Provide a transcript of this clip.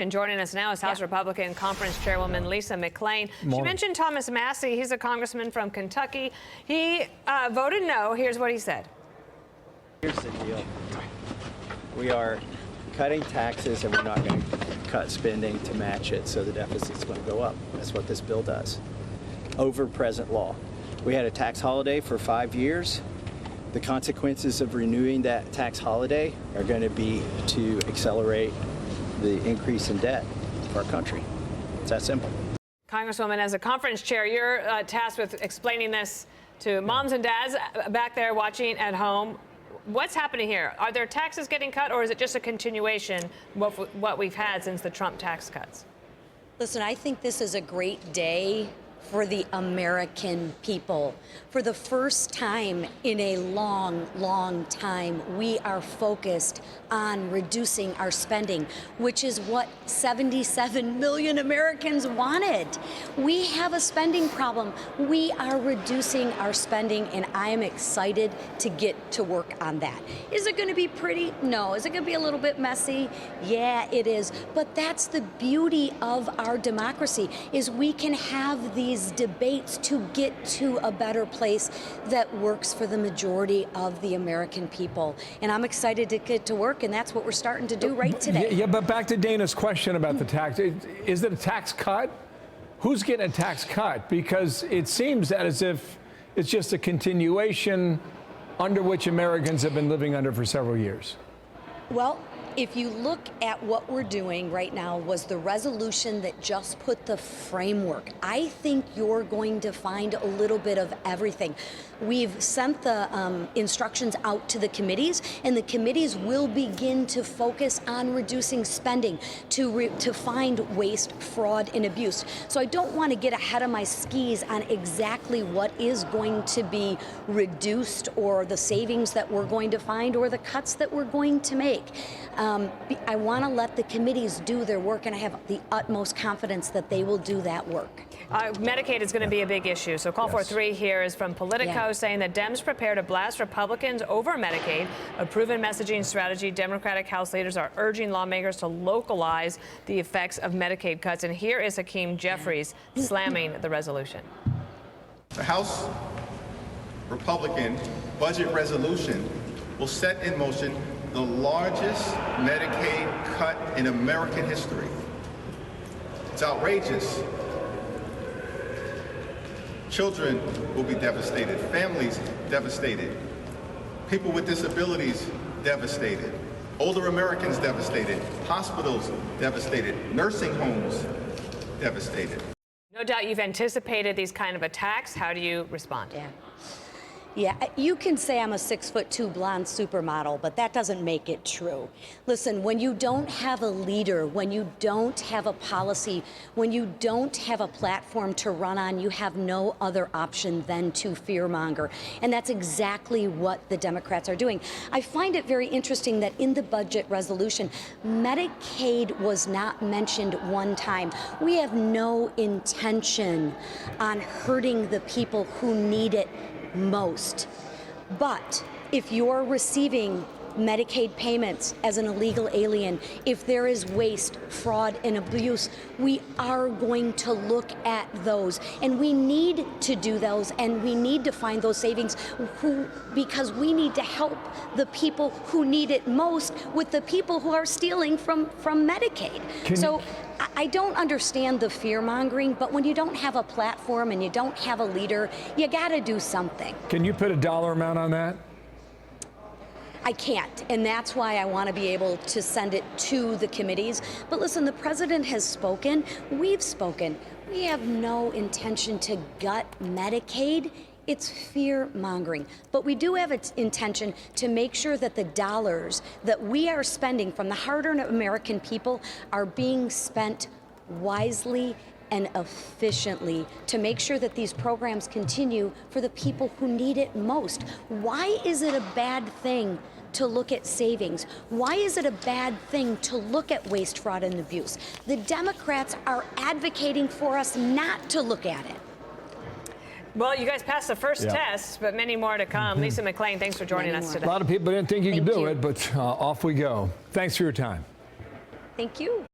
And joining us now is House Republican Conference Chairwoman Lisa McClain. She mentioned Thomas Massie. He's a congressman from Kentucky. He voted no. Here's what he said. Here's the deal. We are cutting taxes and we're not going to cut spending to match it, so the deficit's going to go up. That's what this bill does. Over present law. We had a tax holiday for 5 years. The consequences of renewing that tax holiday are going to be to accelerate the increase in debt for our country. It's that simple. Congresswoman, as a conference chair, you're tasked with explaining this to moms and dads back there watching at home. What's happening here? Are there taxes getting cut, or is it just a continuation of what we've had since the Trump tax cuts? Listen, I think this is a great day for the American people. For the first time in a long, long time, we are focused on reducing our spending, which is what 77 million Americans wanted. We have a spending problem. We are reducing our spending, and I am excited to get to work on that. Is it going to be pretty? No. Is it going to be a little bit messy? Yeah, it is. But that's the beauty of our democracy, is we can have these debates to get to a better place that works for the majority of the American people. And I'm excited to get to work, and that's what we're starting to do right today. Yeah, but back to Dana's question about the tax. Is it a tax cut? Who's getting a tax cut? Because it seems as if it's just a continuation under which Americans have been living under for several years. Well, if you look at what we're doing right now was the resolution that just put the framework. I think you're going to find a little bit of everything. We've sent the instructions out to the committees, and the committees will begin to focus on reducing spending to find waste, fraud, and abuse. So I don't want to get ahead of my skis on exactly what is going to be reduced, or the savings that we're going to find, or the cuts that we're going to make. I want to let the committees do their work, and I have the utmost confidence that they will do that work. Medicaid is going to be a big issue. So call for 3 here is from Politico, saying that Dems prepare to blast Republicans over Medicaid. A proven messaging strategy. Democratic House leaders are urging lawmakers to localize the effects of Medicaid cuts. And here is Hakeem Jeffries slamming the resolution. The House Republican budget resolution will set in motion the largest Medicaid cut in American history. It's outrageous. Children will be devastated, families devastated, people with disabilities devastated, older Americans devastated, hospitals devastated, nursing homes devastated. No doubt you've anticipated these kind of attacks. How do you respond? Yeah, you can say I'm a 6'2" blonde supermodel, but that doesn't make it true. Listen, when you don't have a leader, when you don't have a policy, when you don't have a platform to run on, you have no other option than to fearmonger. And that's exactly what the Democrats are doing. I find it very interesting that in the budget resolution, Medicaid was not mentioned one time. We have no intention on hurting the people who need it most. But if you're receiving Medicaid payments as an illegal alien, if there is waste, fraud, and abuse, we are going to look at those. And we need to do those, and we need to find those savings because we need to help the people who need it most with the people who are stealing from Medicaid. I don't understand the fear-mongering, but when you don't have a platform and you don't have a leader, you got to do something. Can you put a dollar amount on that? I can't, and that's why I want to be able to send it to the committees. But listen, the president has spoken. We've spoken. We have no intention to gut Medicaid. It's fear-mongering. But we do have its intention to make sure that the dollars that we are spending from the hard-earned American people are being spent wisely and efficiently to make sure that these programs continue for the people who need it most. Why is it a bad thing to look at savings? Why is it a bad thing to look at waste, fraud, and abuse? The Democrats are advocating for us not to look at it. Well, you guys passed the first test, but many more to come. Lisa McClain, thanks for joining us today. A lot of people didn't think you could do it, but off we go. Thanks for your time. Thank you.